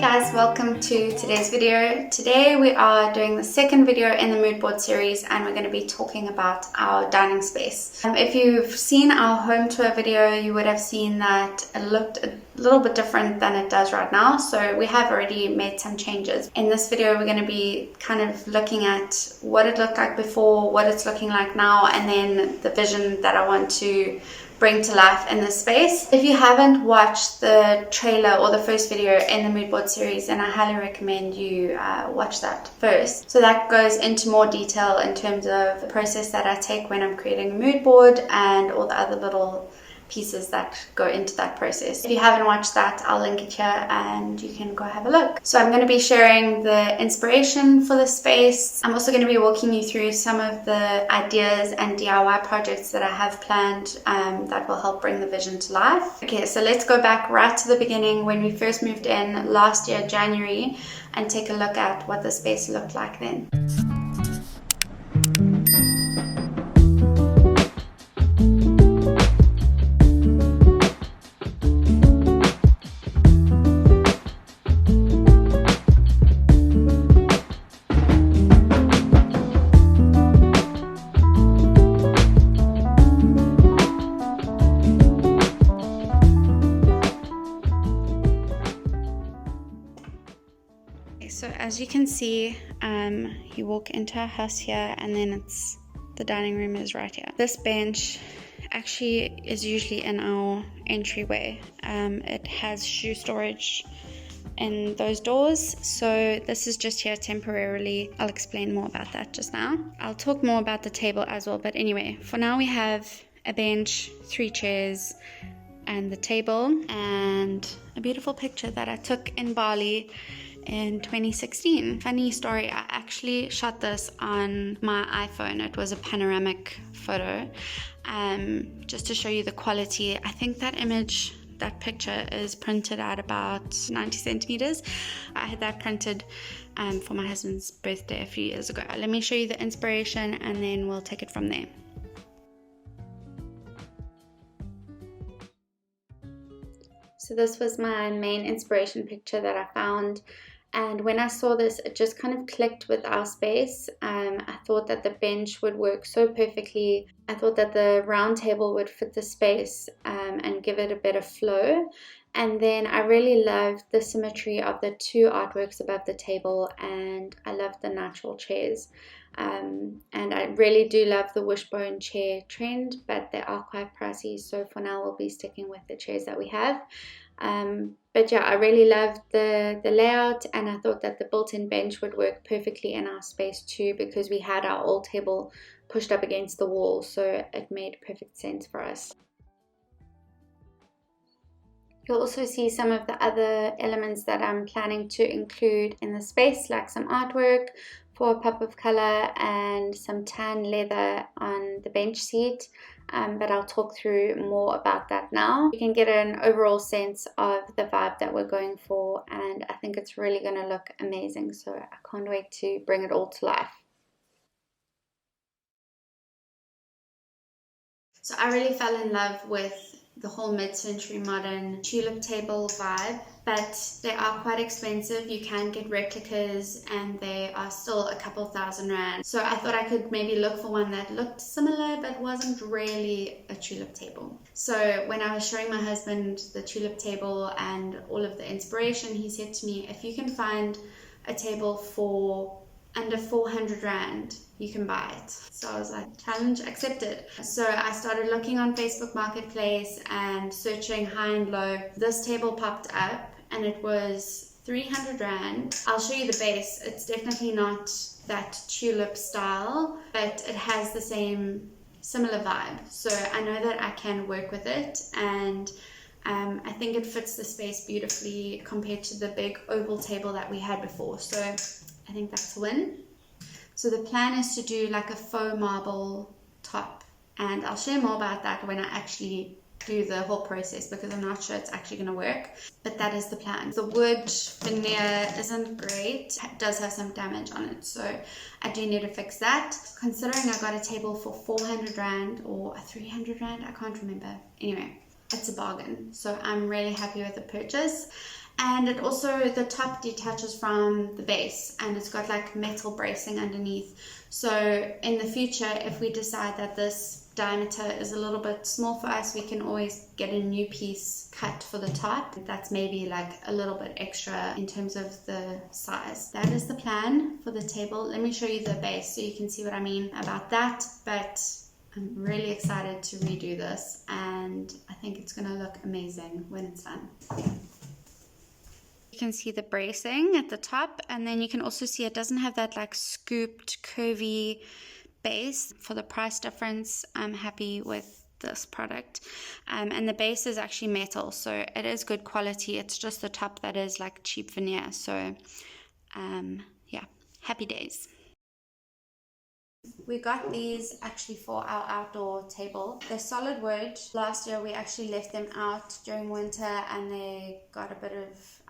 guys, welcome to today's video. Today we are doing the second video in the Moodboard series and we're going to be talking about our dining space. If you've seen our home tour video, you would have seen that it looked a little bit different than it does right now, so we have already made some changes. In this video we're going to be kind of looking at what it looked like before, what it's looking like now, and then the vision that I want to bring to life in this space. If you haven't watched the trailer or the first video in the Moodboard series, then I highly recommend you watch that first. So that goes into more detail in terms of the process that I take when I'm creating a mood board and all the other little pieces that go into that process. If you haven't watched that, I'll link it here and you can go have a look. So I'm going to be sharing the inspiration for the space. I'm also going to be walking you through some of the ideas and DIY projects that I have planned that will help bring the vision to life. Okay, so let's go back right to the beginning when we first moved in last year, January, and take a look at what the space looked like then. So as you can see, you walk into our house here and then the dining room is right here. This bench actually is usually in our entryway. It has shoe storage in those doors, so this is just here temporarily. I'll explain more about that just now. I'll talk more about the table as well, but anyway, for now we have a bench, 3 chairs, and the table, and a beautiful picture that I took in Bali in 2016. Funny story, I actually shot this on my iPhone. It was a panoramic photo, just to show you the quality. I think that picture is printed at about 90 centimeters. I had that printed for my husband's birthday a few years ago. Let me show you the inspiration and then we'll take it from there. So this was my main inspiration picture that I found, and when I saw this, it just kind of clicked with our space. I thought that the bench would work so perfectly. I thought that the round table would fit the space and give it a better flow. And then I really loved the symmetry of the 2 artworks above the table, and I loved the natural chairs. And I really do love the wishbone chair trend, but they are quite pricey, so for now we'll be sticking with the chairs that we have. But yeah, I really loved the layout, and I thought that the built-in bench would work perfectly in our space too, because we had our old table pushed up against the wall, so it made perfect sense for us. You'll also see some of the other elements that I'm planning to include in the space, like some artwork for a pop of color and some tan leather on the bench seat, but I'll talk through more about that now. You can get an overall sense of the vibe that we're going for, and I think it's really going to look amazing, so I can't wait to bring it all to life. So I really fell in love with the whole mid-century modern tulip table vibe, but they are quite expensive. You can get replicas and they are still a couple £1,000. So I thought I could maybe look for one that looked similar but wasn't really a tulip table. So when I was showing my husband the tulip table and all of the inspiration, he said to me, if you can find a table for under 400 Rand, you can buy it. So I was like, challenge accepted. So I started looking on Facebook Marketplace and searching high and low. This table popped up and it was 300 Rand. I'll show you the base. It's definitely not that tulip style, but it has the similar vibe. So I know that I can work with it, and I think it fits the space beautifully compared to the big oval table that we had before. So I think that's a win. So the plan is to do like a faux marble top, and I'll share more about that when I actually do the whole process, because I'm not sure it's actually going to work, but that is the plan. The wood veneer isn't great. It does have some damage on it, so I do need to fix that. Considering I got a table for 400 Rand or 300 Rand, I can't remember. Anyway, it's a bargain, so I'm really happy with the purchase. And it also, the top detaches from the base, and it's got like metal bracing underneath. So in the future, if we decide that this diameter is a little bit small for us, we can always get a new piece cut for the top. That's maybe like a little bit extra in terms of the size. That is the plan for the table. Let me show you the base so you can see what I mean about that. But I'm really excited to redo this, and I think it's gonna look amazing when it's done. You can see the bracing at the top, and then you can also see it doesn't have that like scooped curvy base. For the price difference, I'm happy with this product. And the base is actually metal, so it is good quality. It's just the top that is like cheap veneer. So yeah, happy days. We got these actually for our outdoor table. They're solid wood. Last year we actually left them out during winter and they got a bit of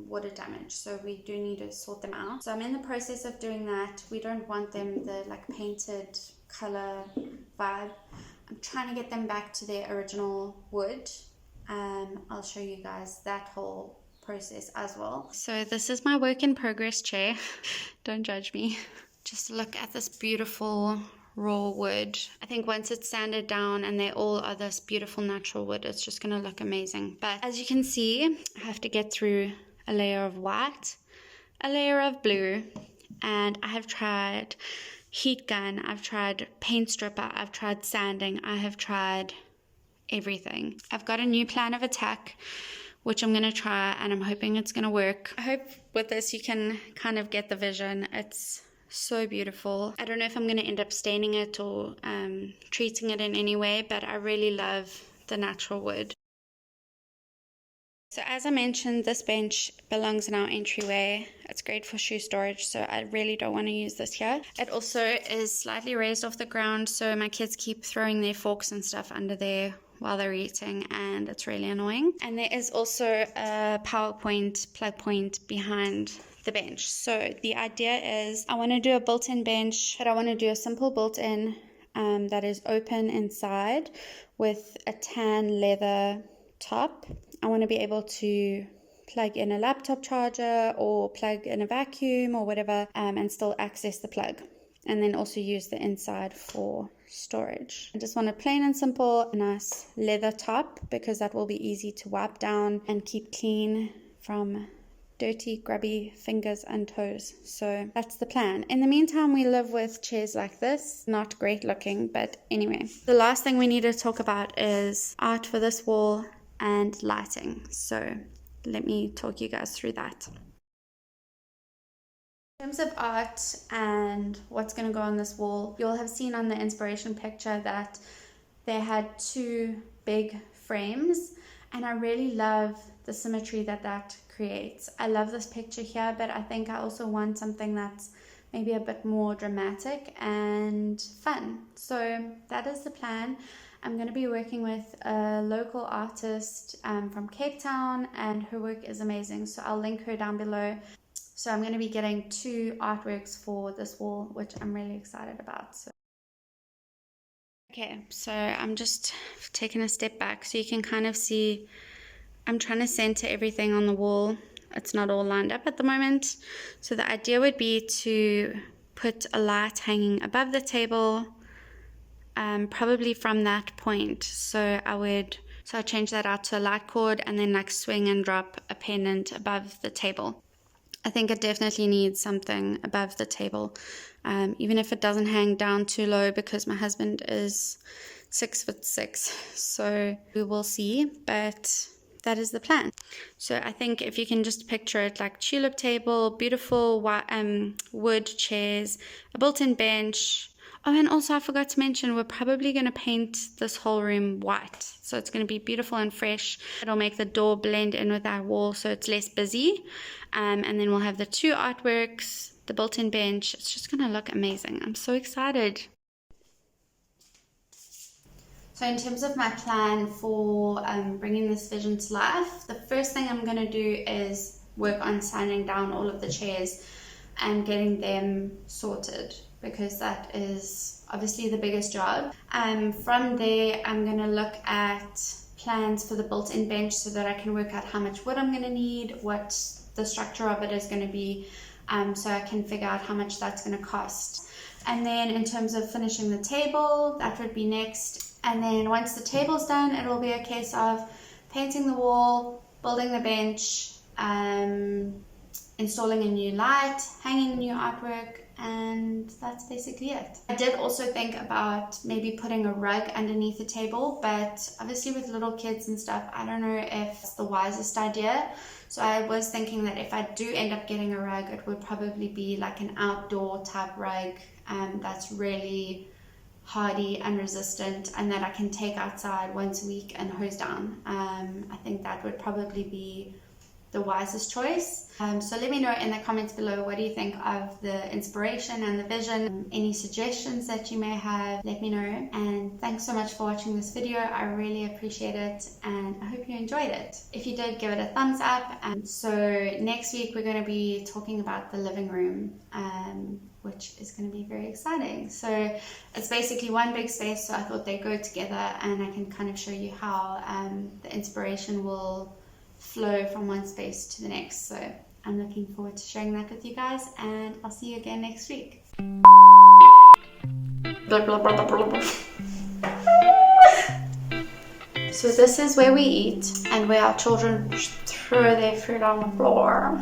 water damage, so we do need to sort them out. So I'm in the process of doing that. We don't want them the like painted color vibe. I'm trying to get them back to their original wood. I'll show you guys that whole process as well. So this is my work in progress chair. Don't judge me. Just look at this beautiful raw wood. I think once it's sanded down and they all are this beautiful natural wood, it's just gonna look amazing. But as you can see, I have to get through a layer of white, a layer of blue, and I have tried heat gun, I've tried paint stripper, I've tried sanding, I have tried everything. I've got a new plan of attack, which I'm gonna try, and I'm hoping it's gonna work. I hope with this you can kind of get the vision. It's so beautiful. I don't know if I'm going to end up staining it or treating it in any way, but I really love the natural wood. So as I mentioned, this bench belongs in our entryway. It's great for shoe storage, so I really don't want to use this here. It also is slightly raised off the ground, so my kids keep throwing their forks and stuff under there while they're eating, and it's really annoying. And there is also a power point, plug point behind the bench. So the idea is I want to do a built-in bench, but I want to do a simple built-in that is open inside with a tan leather top. I want to be able to plug in a laptop charger or plug in a vacuum or whatever, and still access the plug, and then also use the inside for storage. I just want a plain and simple, nice leather top, because that will be easy to wipe down and keep clean from dirty, grubby fingers and toes. So that's the plan. In the meantime, we live with chairs like this. Not great looking, but anyway. The last thing we need to talk about is art for this wall and lighting. So let me talk you guys through that. In terms of art and what's going to go on this wall, you'll have seen on the inspiration picture that they had two big frames, and I really love the symmetry that creates. I love this picture here, but I think I also want something that's maybe a bit more dramatic and fun. So that is the plan. I'm going to be working with a local artist from Cape Town, and her work is amazing, so I'll link her down below. So I'm going to be getting 2 artworks for this wall, which I'm really excited about. Okay, so I'm just taking a step back so you can kind of see I'm trying to center everything on the wall. It's not all lined up at the moment. So the idea would be to put a light hanging above the table, probably from that point. So I change that out to a light cord and then like swing and drop a pendant above the table. I think it definitely needs something above the table, even if it doesn't hang down too low, because my husband is 6'6", so we will see, but that is the plan. So I think if you can just picture it like tulip table, beautiful wood chairs, a built-in bench. Oh, and also I forgot to mention, we're probably going to paint this whole room white. So it's going to be beautiful and fresh. It'll make the door blend in with our wall so it's less busy. And then we'll have the 2 artworks, the built-in bench. It's just going to look amazing. I'm so excited. So in terms of my plan for bringing this vision to life, the first thing I'm going to do is work on sanding down all of the chairs and getting them sorted, because that is obviously the biggest job. From there, I'm going to look at plans for the built-in bench so that I can work out how much wood I'm going to need, what the structure of it is going to be, so I can figure out how much that's going to cost. And then in terms of finishing the table, that would be next. And then once the table's done, it will be a case of painting the wall, building the bench, installing a new light, hanging new artwork, and that's basically it. I did also think about maybe putting a rug underneath the table, but obviously with little kids and stuff, I don't know if it's the wisest idea. So I was thinking that if I do end up getting a rug, it would probably be like an outdoor type rug that's really hardy and resistant, and that I can take outside once a week and hose down. I think that would probably be the wisest choice. So let me know in the comments below, what do you think of the inspiration and the vision? Any suggestions that you may have, let me know. And thanks so much for watching this video. I really appreciate it, and I hope you enjoyed it. If you did, give it a thumbs up. So next week we're going to be talking about the living room, which is going to be very exciting. So it's basically one big space, so I thought they go together, and I can kind of show you how the inspiration will flow from one space to the next. So I'm looking forward to sharing that with you guys, and I'll see you again next week. So this is where we eat and where our children throw their food on the floor.